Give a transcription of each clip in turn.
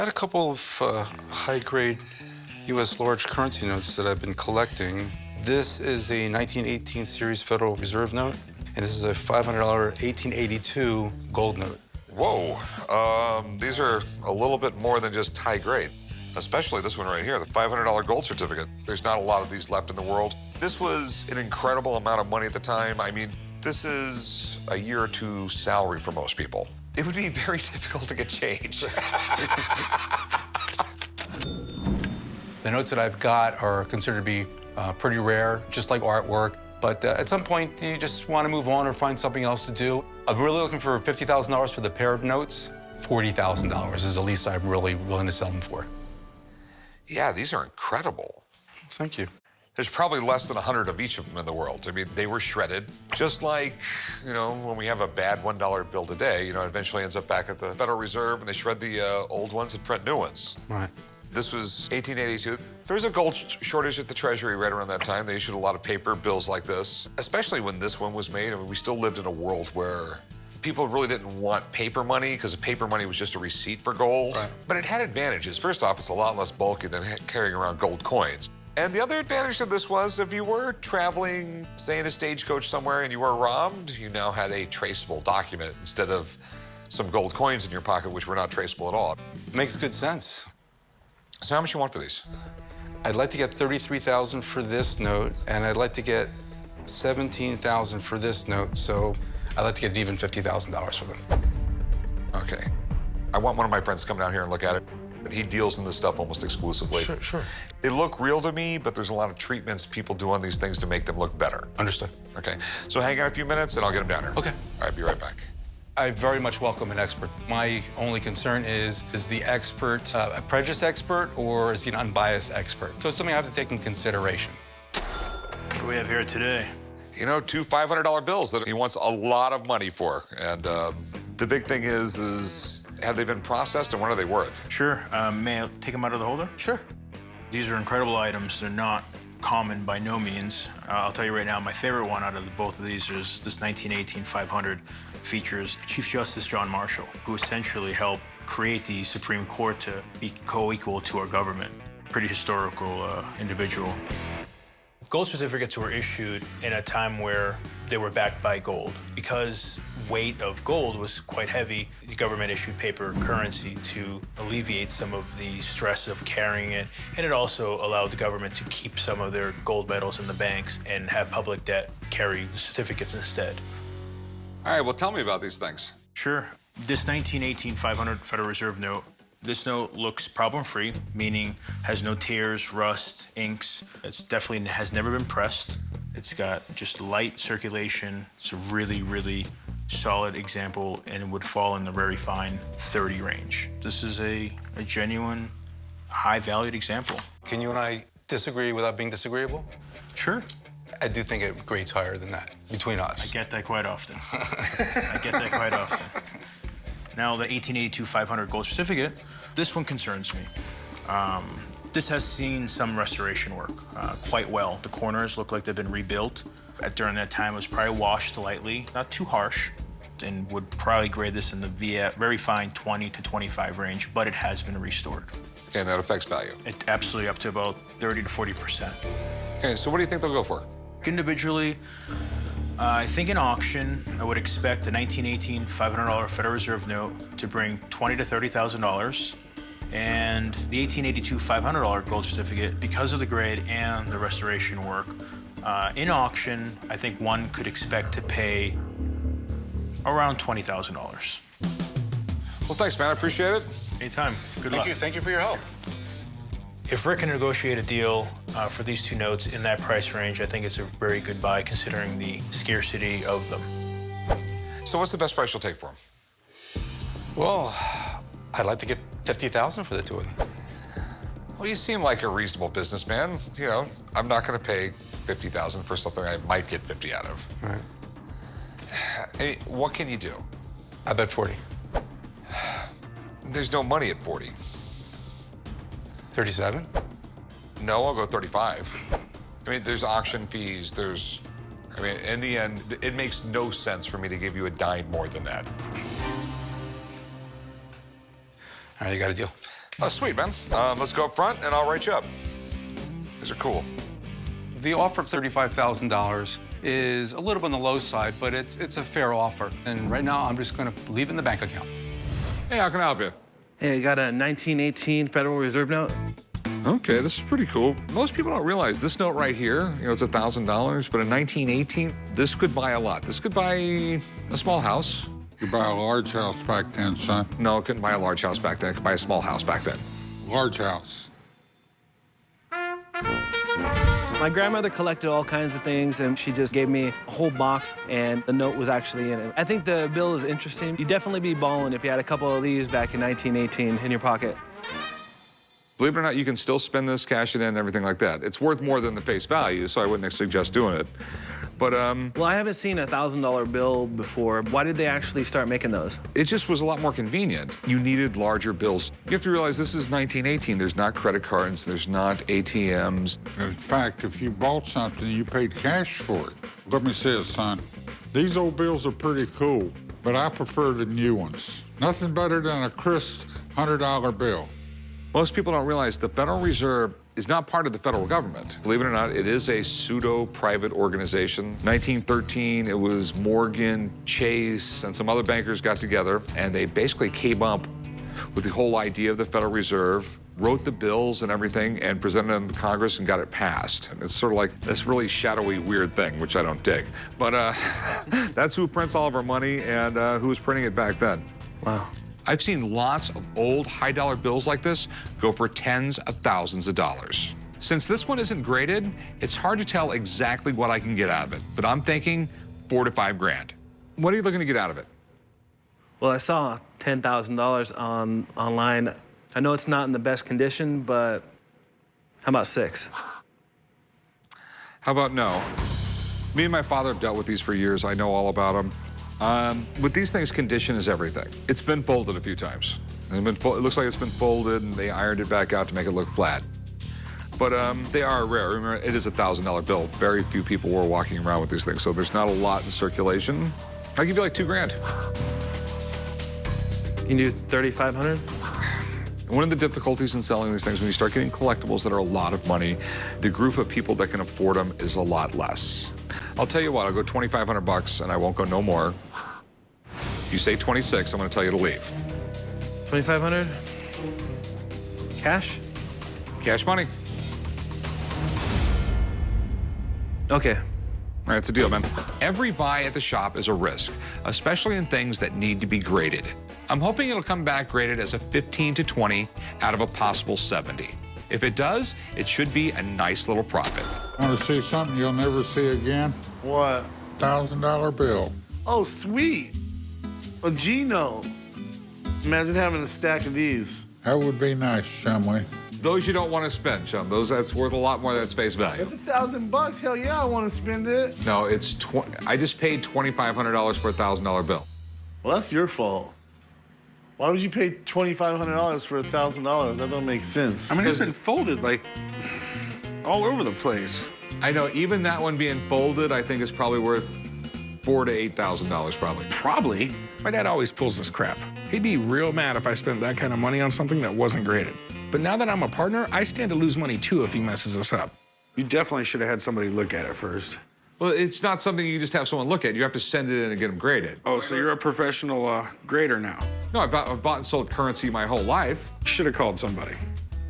I had a couple of high-grade U.S. large currency notes that I've been collecting. This is a 1918 series Federal Reserve note, and this is a $500 1882 gold note. Whoa, these are a little bit more than just high grade, especially this one right here, the $500 gold certificate. There's not a lot of these left in the world. This was an incredible amount of money at the time. I mean, this is a year or two salary for most people. It would be very difficult to get change. The notes that I've got are considered to be pretty rare, just like artwork. But at some point, you just want to move on or find something else to do. I'm really looking for $50,000 for the pair of notes. $40,000 is the least I'm really willing to sell them for. Yeah, these are incredible. Thank you. There's probably less than 100 of each of them in the world. I mean, they were shredded. Just like, you know, when we have a bad $1 bill today, you know, it eventually ends up back at the Federal Reserve, and they shred the old ones and print new ones. Right. This was 1882. There was a gold shortage at the Treasury right around that time. They issued a lot of paper bills like this, especially when this one was made. I mean, we still lived in a world where people really didn't want paper money because paper money was just a receipt for gold. Right. But it had advantages. First off, it's a lot less bulky than carrying around gold coins. And the other advantage of this was if you were traveling, say, in a stagecoach somewhere and you were robbed, you now had a traceable document instead of some gold coins in your pocket, which were not traceable at all. Makes good sense. So how much you want for these? I'd like to get $33,000 for this note, and I'd like to get $17,000 for this note, so I'd like to get even $50,000 for them. Okay. I want one of my friends to come down here and look at it. But he deals in this stuff almost exclusively. Sure, sure. They look real to me, but there's a lot of treatments people do on these things to make them look better. Understood. Okay. So hang on a few minutes, and I'll get them down here. Okay. All right, be right back. I very much welcome an expert. My only concern is the expert a prejudiced expert or is he an unbiased expert? So it's something I have to take in consideration. What do we have here today? You know, two $500 bills that he wants a lot of money for. And the big thing is have they been processed and what are they worth? Sure. May I take them out of the holder? Sure. These are incredible items. They're not common by no means. I'll tell you right now, my favorite one out of both of these is this 1918 500. Features Chief Justice John Marshall, who essentially helped create the Supreme Court to be co-equal to our government. Pretty historical individual. Gold certificates were issued in a time where they were backed by gold. Because weight of gold was quite heavy, the government issued paper currency to alleviate some of the stress of carrying it, and it also allowed the government to keep some of their gold medals in the banks and have public debt carry the certificates instead. All right, well, tell me about these things. Sure. This 1918 500 Federal Reserve note, this note looks problem-free, meaning has no tears, rust, inks. It's definitely has never been pressed. It's got just light circulation. It's a really, really solid example and would fall in the very fine 30 range. This is a genuine, high-valued example. Can you and I disagree without being disagreeable? Sure. I do think it grades higher than that between us. I get that quite often. I get that quite often. Now, the 1882 500 gold certificate, this one concerns me. This has seen some restoration work quite well. The corners look like they've been rebuilt. During that time, it was probably washed lightly, not too harsh, and would probably grade this in the very fine 20 to 25 range, but it has been restored. And that affects value. It absolutely up to about 30 to 40%. Okay, so what do you think they'll go for? Individually, I think in auction, I would expect the 1918 $500 Federal Reserve note to bring $20,000 to $30,000, and the 1882 $500 gold certificate, because of the grade and the restoration work, in auction, I think one could expect to pay around $20,000. Well, thanks, man. I appreciate it. Anytime. Good luck. Thank you for your help. If Rick can negotiate a deal for these two notes in that price range, I think it's a very good buy considering the scarcity of them. So what's the best price you'll take for them? Well, I'd like to get $50,000 for the two of them. Well, you seem like a reasonable businessman. You know, I'm not going to pay $50,000 for something I might get 50 out of. All right. Hey, what can you do? I bet 40. There's no money at 40. 37? No, I'll go 35. I mean, there's auction fees, I mean, in the end, it makes no sense for me to give you a dime more than that. All right, you got a deal. Oh, sweet, man. Let's go up front, and I'll write you up. These are cool. The offer of $35,000 is a little on the low side, but it's a fair offer. And right now, I'm just going to leave it in the bank account. Hey, how can I help you? Hey, I got a 1918 Federal Reserve note. Okay, this is pretty cool. Most people don't realize this note right here, you know, it's $1,000, but in 1918, this could buy a lot. This could buy a small house. You buy a large house back then, son. No, it couldn't buy a large house back then. It could buy a small house back then. Large house. My grandmother collected all kinds of things, and she just gave me a whole box, and the note was actually in it. I think the bill is interesting. You'd definitely be balling if you had a couple of these back in 1918 in your pocket. Believe it or not, you can still spend this, cash it in, everything like that. It's worth more than the face value, so I wouldn't suggest doing it. But, Well, I haven't seen a $1,000 bill before. Why did they actually start making those? it just was a lot more convenient. You needed larger bills. You have to realize this is 1918. There's not credit cards, there's not ATMs. In fact, if you bought something, you paid cash for it. Let me say it, son. These old bills are pretty cool, but I prefer the new ones. Nothing better than a crisp $100 bill. Most people don't realize the Federal Reserve is not part of the federal government. Believe it or not, it is a pseudo-private organization. 1913, it was Morgan, Chase, and some other bankers got together, and they basically came up with the whole idea of the Federal Reserve, wrote the bills and everything, and presented them to Congress and got it passed. And it's sort of like this really shadowy, weird thing, which I don't dig. But that's who prints all of our money and who was printing it back then. Wow. I've seen lots of old high-dollar bills like this go for tens of thousands of dollars. Since this one isn't graded, it's hard to tell exactly what I can get out of it, but I'm thinking $4 to $5 grand. What are you looking to get out of it? Well, I saw $10,000 online. I know it's not in the best condition, but how about 6? How about no? Me and my father have dealt with these for years. I know all about them. With these things, condition is everything. It's been folded a few times. It looks like it's been folded, and they ironed it back out to make it look flat. But they are rare. Remember, it is a $1,000 bill. Very few people were walking around with these things, so there's not a lot in circulation. I'll give you like $2 grand. You can do 3,500? One of the difficulties in selling these things, when you start getting collectibles that are a lot of money, the group of people that can afford them is a lot less. I'll tell you what, I'll go $2,500 and I won't go no more. If you say 26, I'm gonna tell you to leave. 2,500? Cash? Cash money. Okay. All right, it's a deal, man. Every buy at the shop is a risk, especially in things that need to be graded. I'm hoping it'll come back graded as a 15 to 20 out of a possible 70. If it does, it should be a nice little profit. Want to see something you'll never see again? What? $1,000 bill. Oh, sweet. A G-note. Imagine having a stack of these. That would be nice, Shumway. Those you don't want to spend, chum. That's worth a lot more than its face value. That's $1,000. Hell yeah, I want to spend it. No, I just paid $2,500 for a $1,000 bill. Well, that's your fault. Why would you pay $2,500 for $1,000? That don't make sense. I mean, it's been folded, like, all over the place. I know, even that one being folded, I think is probably worth $4,000 to $8,000 probably. Probably. My dad always pulls this crap. He'd be real mad if I spent that kind of money on something that wasn't graded. But now that I'm a partner, I stand to lose money too if he messes us up. You definitely should have had somebody look at it first. Well, it's not something you just have someone look at. You have to send it in and get them graded. Oh, so you're a professional grader now? No, I've bought and sold currency my whole life. Should have called somebody.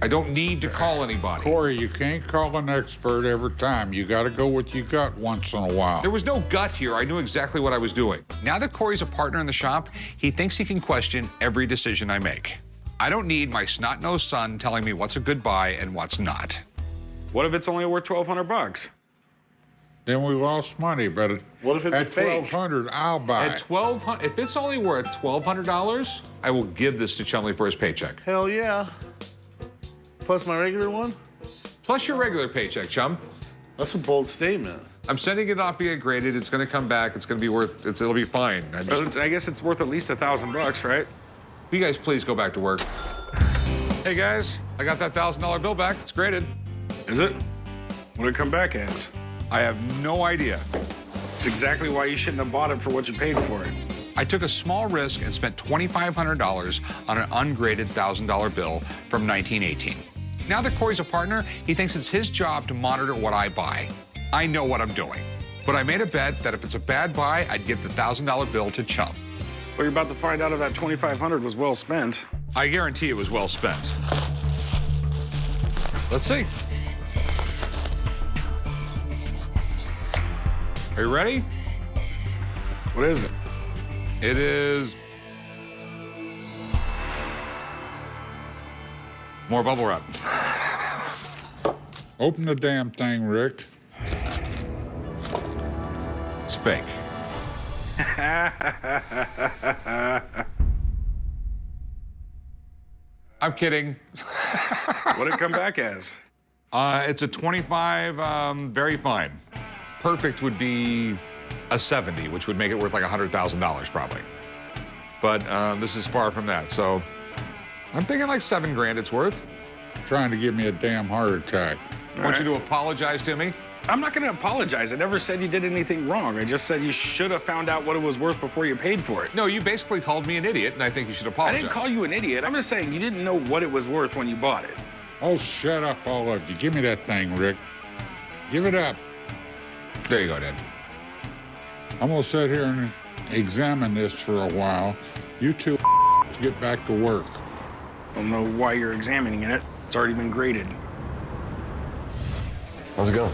I don't need to call anybody. Corey, you can't call an expert every time. You got to go with your gut once in a while. There was no gut here. I knew exactly what I was doing. Now that Corey's a partner in the shop, he thinks he can question every decision I make. I don't need my snot-nosed son telling me what's a good buy and what's not. What if it's only worth $1,200? Then we lost money, but What if it's at a fake? $1,200, I'll buy At it. $1,200, if it's only worth $1,200, I will give this to Chumley for his paycheck. Hell yeah. Plus my regular one? Plus your regular paycheck, chum. That's a bold statement. I'm sending it off to get graded. It's gonna come back. It's gonna be worth, it'll be fine. I guess it's worth at least $1,000, right? You guys please go back to work. Hey guys, I got that $1,000 bill back. It's graded. Is it? What did it come back as? I have no idea. It's exactly why you shouldn't have bought it for what you paid for it. I took a small risk and spent $2,500 on an ungraded $1,000 bill from 1918. Now that Corey's a partner, he thinks it's his job to monitor what I buy. I know what I'm doing. But I made a bet that if it's a bad buy, I'd give the $1,000 bill to Chum. Well, you're about to find out if that $2,500 was well spent. I guarantee it was well spent. Let's see. Are you ready? What is it? It is more bubble wrap. Open the damn thing, Rick. It's fake. I'm kidding. What'd it come back as? It's a 25, very fine. Perfect would be a 70, which would make it worth like $100,000 probably. But this is far from that, so I'm thinking like $7,000 it's worth. Trying to give me a damn heart attack. I want you to apologize to me. I'm not going to apologize. I never said you did anything wrong. I just said you should have found out what it was worth before you paid for it. No, you basically called me an idiot, and I think you should apologize. I didn't call you an idiot. I'm just saying you didn't know what it was worth when you bought it. Oh, shut up, all of you. Give me that thing, Rick. Give it up. There you go, Dad. I'm gonna sit here and examine this for a while. You two get back to work. I don't know why you're examining it. It's already been graded. How's it going?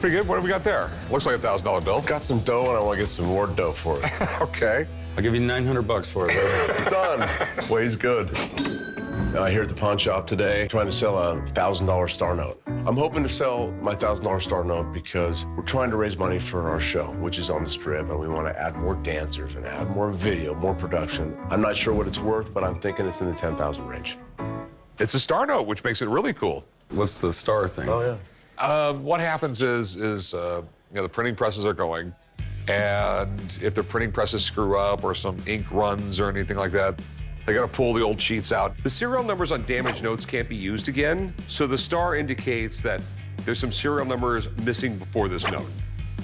Pretty good. What have we got there? Looks like a $1,000 bill. Got some dough and I want to get some more dough for it. Okay. I'll give you $900 for it. Right? Done. Weighs good. Here at the pawn shop today, trying to sell a $1,000 star note. I'm hoping to sell my $1,000 star note because we're trying to raise money for our show, which is on the Strip, and we want to add more dancers and add more video, more production. I'm not sure what it's worth, but I'm thinking it's in the 10,000 range. It's a star note, which makes it really cool. What's the star thing? Oh, yeah. What happens is you know, the printing presses are going, and if the printing presses screw up or some ink runs or anything like that, they gotta pull the old sheets out. The serial numbers on damaged notes can't be used again, so the star indicates that there's some serial numbers missing before this note.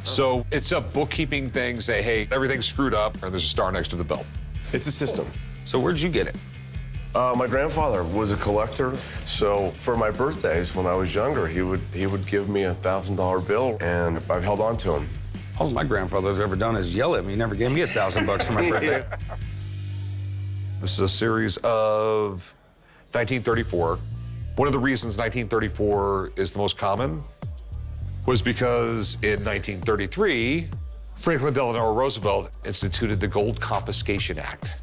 So it's a bookkeeping thing, say, hey, everything's screwed up, and there's a star next to the bill. It's a system. So where'd you get it? My grandfather was a collector, so for my birthdays when I was younger, he would give me a $1,000 bill, and I've held on to him. All my grandfather's ever done is yell at me. He never gave me $1,000 for my birthday. This is a series of 1934. One of the reasons 1934 is the most common was because in 1933, Franklin Delano Roosevelt instituted the Gold Confiscation Act.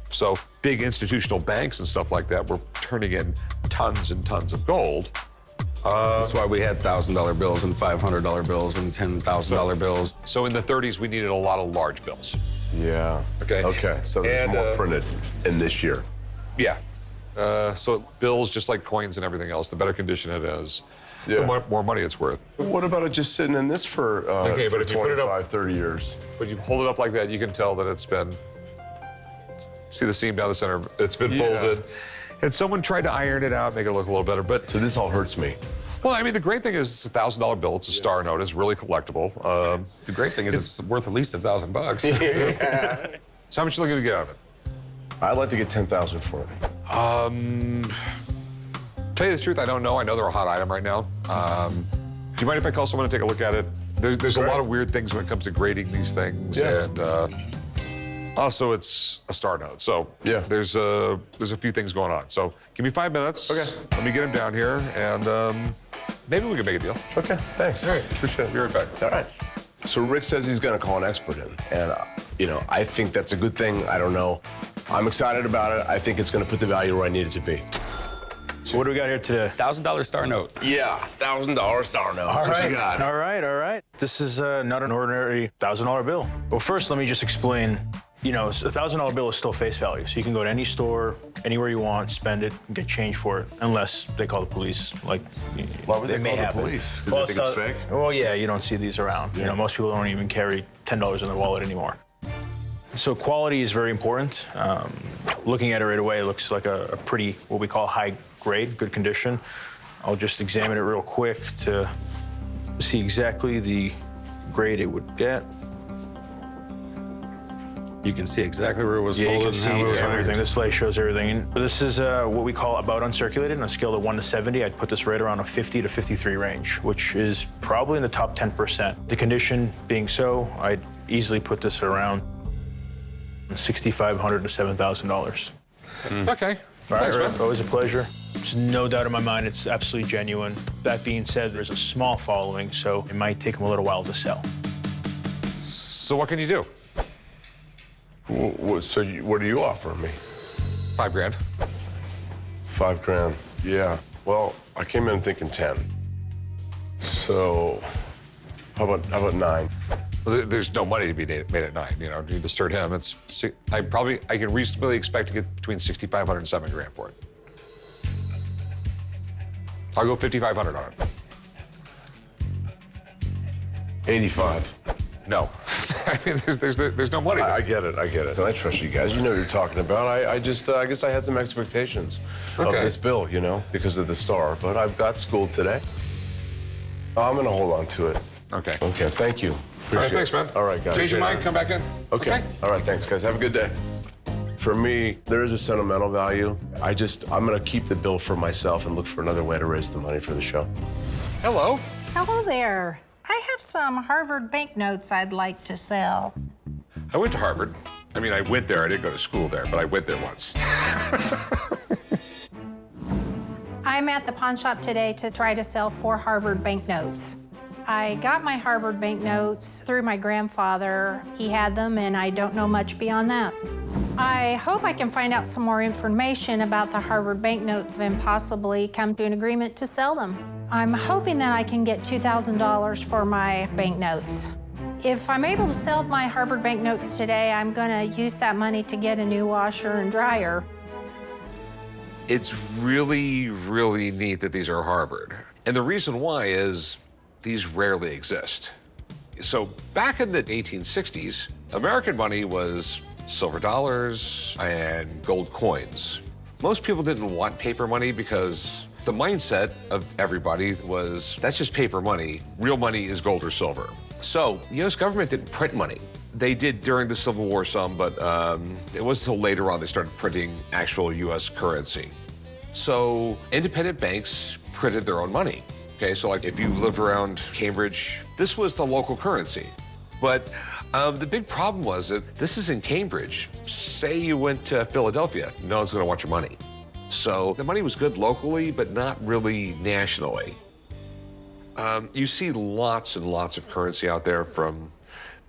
So big institutional banks and stuff like that were turning in tons and tons of gold. That's why we had $1,000 bills and $500 bills and $10,000 bills. So in the 30s, we needed a lot of large bills. Yeah. Okay. Okay, so there's more printed in this year. Yeah. So bills, just like coins and everything else, the better condition it is, the more money it's worth. What about it just sitting in this for, but if you put it up, 25, 30 years? When you hold it up like that, you can tell that it's been, see the seam down the center, it's been folded. And someone tried to iron it out, make it look a little better, but. So this all hurts me. Well, I mean, the great thing is it's a $1,000 bill, it's a star note, it's really collectible. The great thing is it's worth at least $1,000. Yeah. So how much are you looking to get out of it? I'd like to get 10,000 for it. Tell you the truth, I don't know. I know they're a hot item right now. Do you mind if I call someone to take a look at it? There's a lot of weird things when it comes to grading these things, and also it's a star note. So there's a few things going on. So give me 5 minutes. Okay. Let me get him down here, and maybe we can make a deal. Okay, thanks. All right, appreciate it. Be right back. All right. So Rick says he's gonna call an expert in, and you know, I think that's a good thing. I don't know. I'm excited about it. I think it's gonna put the value where I need it to be. So what do we got here today? $1,000 star note. Yeah, $1,000 star note. What you got? All right. This is not an ordinary $1,000 bill. Well, first, let me just explain. You know, a $1,000 bill is still face value, so you can go to any store, anywhere you want, spend it, and get change for it, unless they call the police. Like, Why would they may call the happen. police? Because they think it's fake? Well, yeah, you don't see these around. You know, most people don't even carry $10 in their wallet anymore. So quality is very important. Looking at it right away, it looks like a pretty, what we call high grade, good condition. I'll just examine it real quick to see exactly the grade it would get. You can see exactly where it was Yeah, you folded can and see how it was everything. ironed. This slide shows everything. This is what we call about uncirculated. On a scale of 1 to 70, I'd put this right around a 50 to 53 range, which is probably in the top 10%. The condition being so, I'd easily put this around $6,500 to $7,000. Okay. All right, Thanks, Rick, man. always a pleasure. There's no doubt in my mind it's absolutely genuine. That being said, there's a small following, so it might take them a little while to sell. So what can you do? So what are you offering me? $5 grand. $5 grand. Yeah. Well, I came in thinking 10. So how about 9? Well, there's no money to be made at 9. You know, you disturb him. I can reasonably expect to get between $6,500 and $7 grand for it. I'll go $5,500 on it. 85. No. I mean, there's no money. I get it. And I trust you guys. You know what you're talking about. I guess I had some expectations of Okay. this bill, you know, because of the star. But I've got schooled today. I'm gonna hold on to it. Okay. Okay. Thank you. All Appreciate right, thanks, it. man. All right, guys. Change your mind, come back in. Okay. All right. Thanks, guys. Have a good day. For me, there is a sentimental value. I'm gonna keep the bill for myself and look for another way to raise the money for the show. Hello. Hello there. I have some Harvard banknotes I'd like to sell. I went to Harvard. I mean, I went there. I didn't go to school there, but I went there once. I'm at the pawn shop today to try to sell 4 Harvard banknotes. I got my Harvard banknotes through my grandfather. He had them, and I don't know much beyond that. I hope I can find out some more information about the Harvard banknotes and possibly come to an agreement to sell them. I'm hoping that I can get $2,000 for my banknotes. If I'm able to sell my Harvard banknotes today, I'm gonna use that money to get a new washer and dryer. It's really, really neat that these are Harvard. And the reason why is these rarely exist. So back in the 1860s, American money was silver dollars and gold coins. Most people didn't want paper money because the mindset of everybody was, that's just paper money. Real money is gold or silver. So the US government didn't print money. They did during the Civil War some, but it wasn't until later on they started printing actual US currency. So independent banks printed their own money. Okay, so like if you live around Cambridge, this was the local currency. But the big problem was that this is in Cambridge. Say you went to Philadelphia, no one's gonna want your money. So the money was good locally, but not really nationally. You see lots and lots of currency out there from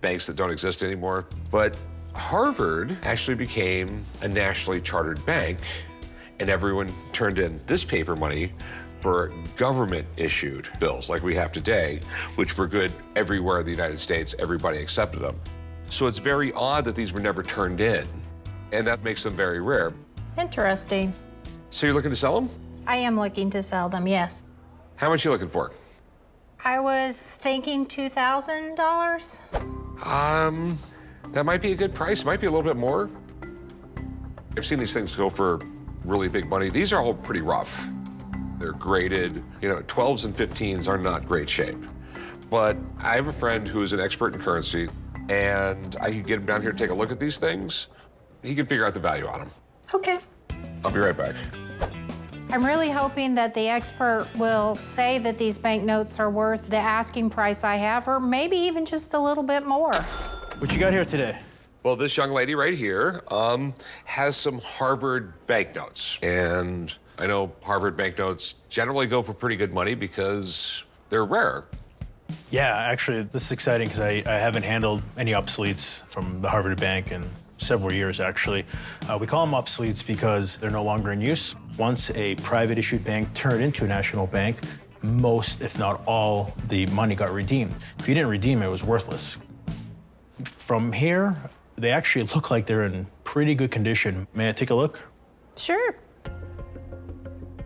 banks that don't exist anymore. But Harvard actually became a nationally chartered bank, and everyone turned in this paper money for government-issued bills like we have today, which were good everywhere in the United States. Everybody accepted them. So it's very odd that these were never turned in, and that makes them very rare. Interesting. So you're looking to sell them? I am looking to sell them, yes. How much are you looking for? I was thinking $2,000. That might be a good price. It might be a little bit more. I've seen these things go for really big money. These are all pretty rough. They're graded. You know, 12s and 15s are not great shape. But I have a friend who is an expert in currency, and I could get him down here to take a look at these things. He can figure out the value on them. Okay. I'll be right back. I'm really hoping that the expert will say that these banknotes are worth the asking price I have, or maybe even just a little bit more. What you got here today? Well, this young lady right here has some Harvard banknotes. And I know Harvard banknotes generally go for pretty good money because they're rare. Yeah, actually, this is exciting because I haven't handled any obsoletes from the Harvard Bank in several years, actually. We call them obsoletes because they're no longer in use. Once a private issued bank turned into a national bank, most, if not all, the money got redeemed. If you didn't redeem it, it was worthless. From here, they actually look like they're in pretty good condition. May I take a look? Sure.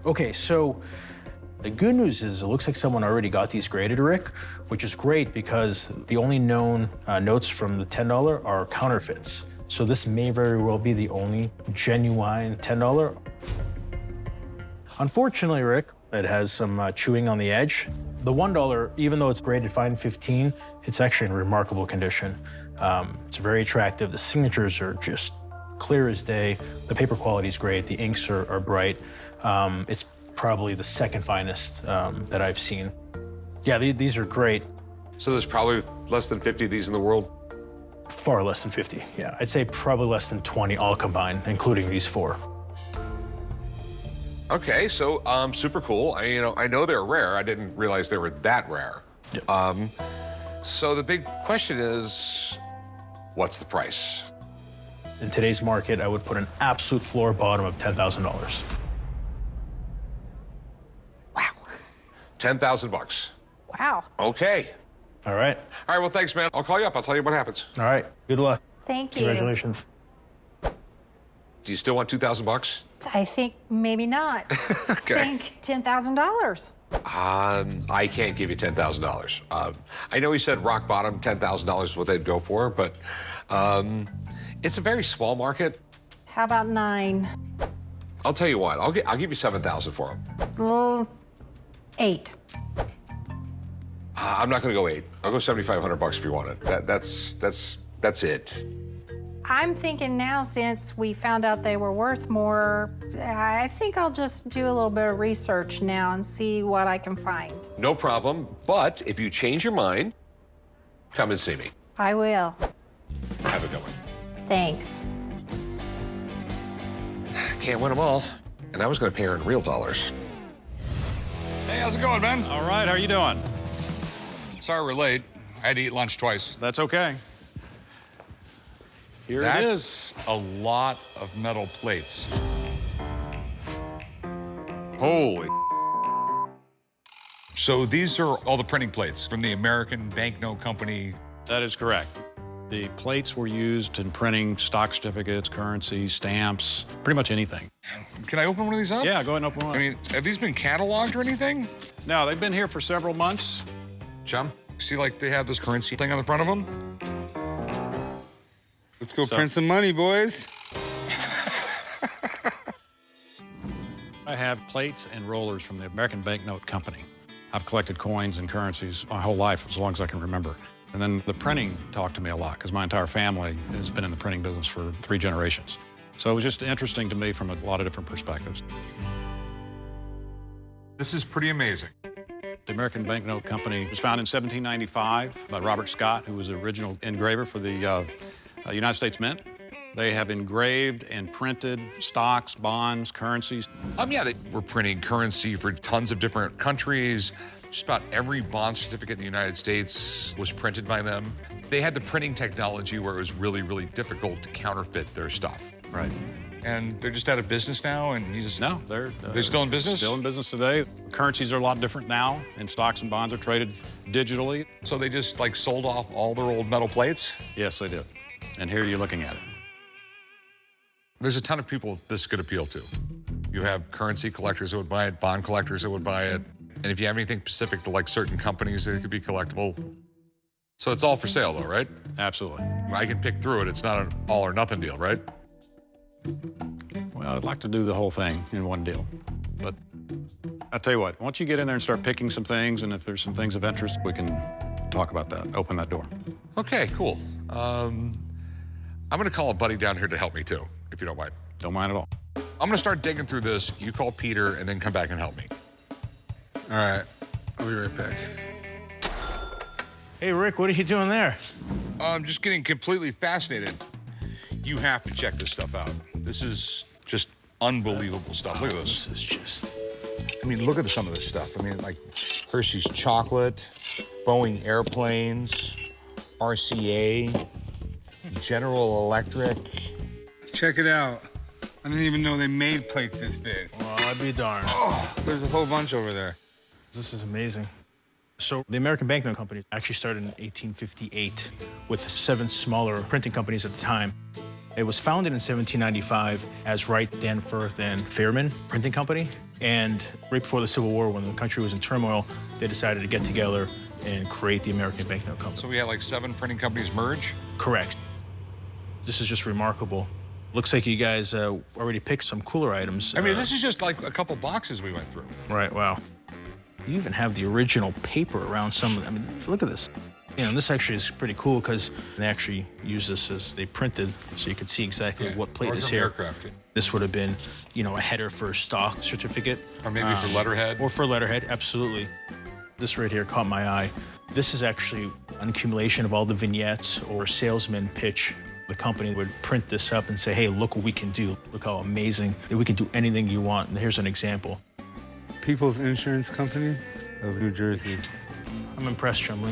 Okay, so the good news is it looks like someone already got these graded, Rick, which is great because the only known notes from the $10 are counterfeits. So this may very well be the only genuine $10. Unfortunately, Rick, it has some chewing on the edge. The $1, even though it's graded fine 15, it's actually in remarkable condition. It's very attractive. The signatures are just clear as day. The paper quality is great. The inks are bright. It's probably the second finest that I've seen. Yeah, these are great. So there's probably less than 50 of these in the world? Far less than 50, yeah. I'd say probably less than 20 all combined, including these 4. Okay, so super cool. I know they're rare. I didn't realize they were that rare. Yep. So the big question is, what's the price? In today's market, I would put an absolute floor bottom of $10,000. Wow. 10,000 bucks. Wow. Okay. All right. All right, well, thanks, man. I'll call you up. I'll tell you what happens. All right. Good luck. Thank you. Congratulations. Do you still want 2,000 bucks? I think maybe not. Okay. I think $10,000. I can't give you $10,000. I know he said rock bottom, $10,000 is what they'd go for, but it's a very small market. How about 9? I'll tell you what, I'll give you 7,000 for him. Well, 8. I'm not gonna go 8. I'll go 7,500 bucks if you want it. That's it. I'm thinking now, since we found out they were worth more, I think I'll just do a little bit of research now and see what I can find. No problem, but if you change your mind, come and see me. I will. Have a good one. Thanks. Can't win them all. And I was gonna pay her in real dollars. Hey, how's it going, man? All right, how are you doing? Sorry we're late. I had to eat lunch twice. That's okay. Here it is. That's a lot of metal plates. Holy. So these are all the printing plates from the American Banknote Company. That is correct. The plates were used in printing stock certificates, currency, stamps, pretty much anything. Can I open one of these up? Yeah, go ahead and open one. I mean, have these been cataloged or anything? No, they've been here for several months. Chum, see, like they have this currency thing on the front of them? Let's go print some money, boys. I have plates and rollers from the American Banknote Company. I've collected coins and currencies my whole life, as long as I can remember. And then the printing talked to me a lot, because my entire family has been in the printing business for 3 generations. So it was just interesting to me from a lot of different perspectives. This is pretty amazing. The American Banknote Company was founded in 1795 by Robert Scott, who was the original engraver for the United States Mint. They have engraved and printed stocks, bonds, currencies. Yeah, they were printing currency for tons of different countries. Just about every bond certificate in the United States was printed by them. They had the printing technology where it was really, really difficult to counterfeit their stuff. Right. And they're just out of business now, and you just... No, they're still in business? Still in business today. Currencies are a lot different now, and stocks and bonds are traded digitally. So they just, like, sold off all their old metal plates? Yes, they did. And here you're looking at it. There's a ton of people this could appeal to. You have currency collectors that would buy it, bond collectors that would buy it, and if you have anything specific to, like, certain companies that could be collectible. So it's all for sale, though, right? Absolutely. I can pick through it. It's not an all or nothing deal, right? Well, I'd like to do the whole thing in one deal. But I'll tell you what, once you get in there and start picking some things, and if there's some things of interest, we can talk about that, open that door. Okay, cool. I'm gonna call a buddy down here to help me too, if you don't mind. Don't mind at all. I'm gonna start digging through this. You call Peter and then come back and help me. All right, I'll be right back. Hey, Rick, what are you doing there? I'm just getting completely fascinated. You have to check this stuff out. This is just unbelievable stuff. Look at this. This is just... I mean, look at some of this stuff. I mean, like Hershey's chocolate, Boeing airplanes, RCA, General Electric. Check it out. I didn't even know they made plates this big. Well, I'd be darned. Oh, there's a whole bunch over there. This is amazing. So the American Banknote Company actually started in 1858 with 7 smaller printing companies at the time. It was founded in 1795 as Wright, Danforth, and Fairman Printing Company. And right before the Civil War, when the country was in turmoil, they decided to get together and create the American Banknote Company. So we had like 7 printing companies merge? Correct. This is just remarkable. Looks like you guys already picked some cooler items. I mean, this is just like a couple boxes we went through. Right, wow. You even have the original paper around some of them. I mean, look at this. You know, this actually is pretty cool because they actually use this as they printed, so you could see exactly what plate is here. Aircraft. This would have been, you know, a header for a stock certificate. Or maybe for letterhead. Or for letterhead, absolutely. This right here caught my eye. This is actually an accumulation of all the vignettes or salesman pitch. The company would print this up and say, hey, look what we can do. Look how amazing. We can do anything you want. And here's an example. People's Insurance Company of New Jersey. I'm impressed, Chumley.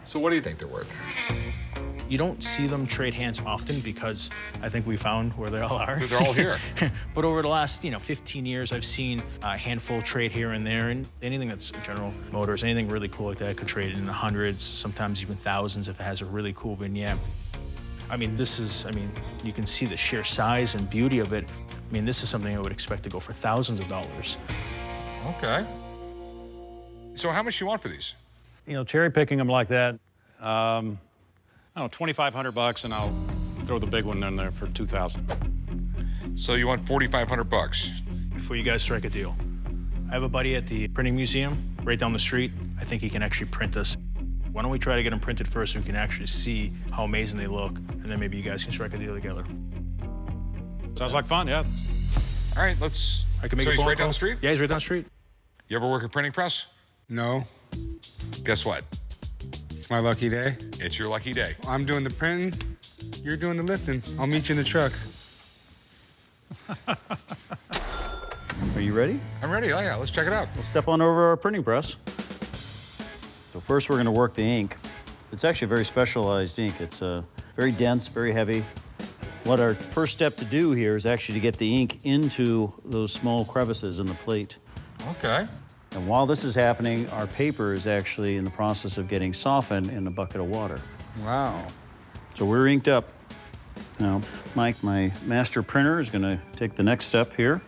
So what do you think they're worth? You don't see them trade hands often because I think we found where they all are. They're all here. But over the last, 15 years, I've seen a handful trade here and there, and anything that's General Motors, anything really cool like that could trade in the hundreds, sometimes even thousands if it has a really cool vignette. I mean, you can see the sheer size and beauty of it. I mean, this is something I would expect to go for thousands of dollars. Okay. So how much do you want for these? Cherry picking them like that, I don't know, $2,500, and I'll throw the big one in there for $2,000. So you want $4,500? Before you guys strike a deal, I have a buddy at the printing museum right down the street. I think he can actually print this. Why don't we try to get them printed first so we can actually see how amazing they look, and then maybe you guys can strike a deal together. Sounds like fun, yeah. All right, I can make so a he's phone right call. down the street? Yeah, he's right down the street. You ever work a printing press? No, Guess what? it's my lucky day. It's your lucky day. I'm doing the printing, you're doing the lifting. I'll meet you in the truck. Are you ready? I'm ready. Oh, yeah, let's check it out. We'll step on over our printing press. So first we're going to work the ink. It's actually a very specialized ink. It's very dense, very heavy. What our first step to do here is actually to get the ink into those small crevices in the plate. Okay. And while this is happening, our paper is actually in the process of getting softened in a bucket of water. Wow. So we're inked up. Now, Mike, my master printer, is going to take the next step here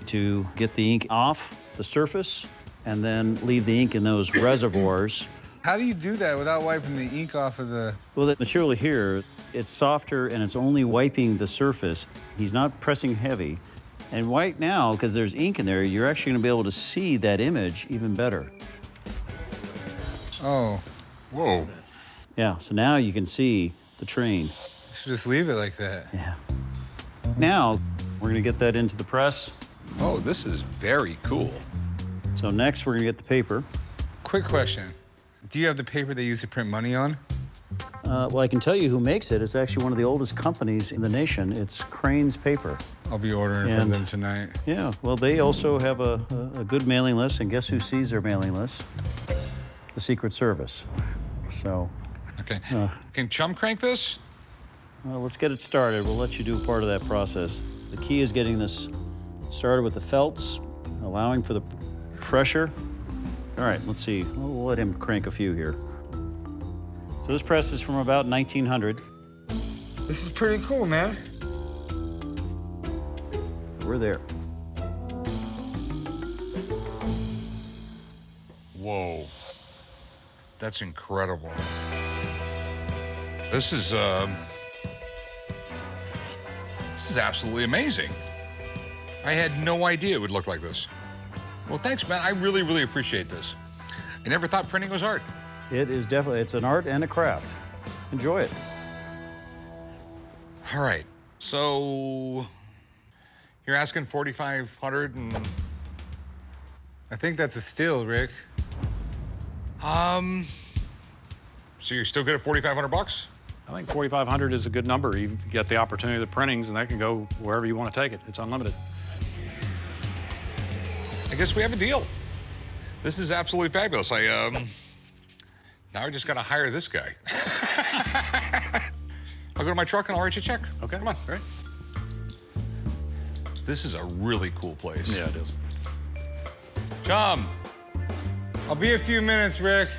to get the ink off the surface and then leave the ink in those reservoirs. How do you do that without wiping the ink off of the... Well, the material here, it's softer and it's only wiping the surface. He's not pressing heavy. And right now, because there's ink in there, you're actually going to be able to see that image even better. Oh. Whoa. Yeah, so now you can see the train. You should just leave it like that. Yeah. Now, we're going to get that into the press. Oh, this is very cool. So next, we're going to get the paper. Quick question. Do you have the paper they use to print money on? Well, I can tell you who makes it. It's actually one of the oldest companies in the nation. It's Crane's Paper. I'll be ordering from them tonight. Yeah, well, they also have a good mailing list, and guess who sees their mailing list? The Secret Service. So. Okay. Can Chum crank this? Well, let's get it started. We'll let you do part of that process. The key is getting this started with the felts, allowing for the pressure. All right, let's see. We'll let him crank a few here. So this press is from about 1900. This is pretty cool, man. We're there. Whoa. That's incredible. This is absolutely amazing. I had no idea it would look like this. Well, thanks, man. I really, really appreciate this. I never thought printing was art. It is definitely, it's an art and a craft. Enjoy it. All right, so you're asking $4,500 and... I think that's a steal, Rick. So you're still good at $4,500? I think $4,500 is a good number. You get the opportunity of the printings, and that can go wherever you want to take it. It's unlimited. I guess we have a deal. This is absolutely fabulous. Now I just got to hire this guy. I'll go to my truck and I'll write you a check. Okay. Come on. Great. This is a really cool place. Yeah, it is. Chum. I'll be a few minutes, Rick.